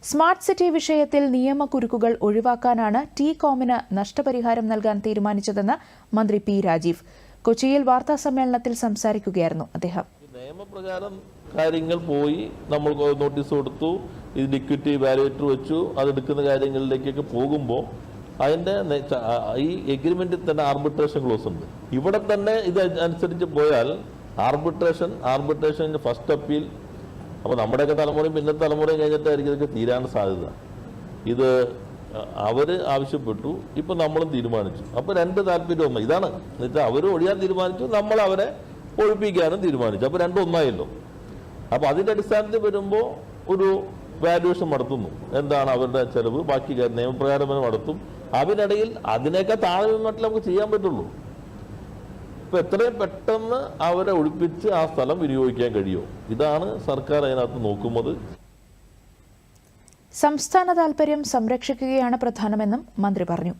Smart city വിഷയത്തിൽ നിയമകുരുക്കുകൾ ഒഴിവാക്കാനാണ് ടി-കോമിന് നഷ്ടപരിഹാരം നൽകാൻ തീരുമാനിച്ചതെന്ന് മന്ത്രി പി രാജീവ് കൊച്ചിയിൽ വാർത്താസമ്മേളനത്തിൽ സംസാരിക്കുകയായിരുന്നു അദ്ദേഹം. നിയമപ്രകാരം കാര്യങ്ങൾ പോയി നമ്മൾ നോട്ടീസ് കൊടുത്തു, ഇതിന്റെ ഇക്വിറ്റി വാല്യുവേറ്റർ വെച്ചു, അതെടുക്കുന്ന കാര്യങ്ങളിലേക്കൊക്കെ പോകുമ്പോൾ അതിന്റെ ഈ എഗ്രിമെന്റിൽ തന്നെ ആർബിട്രേഷൻ ക്ലോസ് ഉണ്ട്. ഇവിടെ തന്നെ ഇത് അനുസരിച്ച് പോയാൽ ആർബിട്രേഷൻ ഫസ്റ്റ് അപ്പീൽ. അപ്പോൾ നമ്മുടെയൊക്കെ തലമുറയും പിന്നത്തെ തലമുറയും കഴിഞ്ഞിട്ടായിരിക്കും ഇതൊക്കെ തീരാൻ സാധ്യത. ഇത് അവർ ആവശ്യപ്പെട്ടു, ഇപ്പം നമ്മളും തീരുമാനിച്ചു. അപ്പോൾ രണ്ട് താല്പര്യം ഇതാണ് എന്നുവെച്ചാൽ അവർ ഒഴിയാൻ തീരുമാനിച്ചു, നമ്മൾ അവരെ ഒഴിപ്പിക്കാനും തീരുമാനിച്ചു. അപ്പോൾ രണ്ടും ഒന്നായല്ലോ. അപ്പോൾ അതിൻ്റെ അടിസ്ഥാനത്തിൽ വരുമ്പോൾ ഒരു വാല്യുവേഷൻ നടത്തുന്നു, എന്താണ് അവരുടെ ചെലവ്, ബാക്കി നിയമപ്രകാരം നടത്തും. അതിനിടയിൽ അതിനേക്കാൾ താഴെ നിന്നിട്ട് നമുക്ക് ചെയ്യാൻ പറ്റുള്ളൂ. ഇപ്പം എത്രയും പെട്ടെന്ന് അവരെ ഒഴിപ്പിച്ച് ആ സ്ഥലം വിനിയോഗിക്കാൻ കഴിയുമോ, ഇതാണ് സർക്കാർ അതിനകത്ത് നോക്കുന്നത്. സംസ്ഥാന താൽപര്യം സംരക്ഷിക്കുകയാണ് പ്രധാനമെന്നും മന്ത്രി പറഞ്ഞു.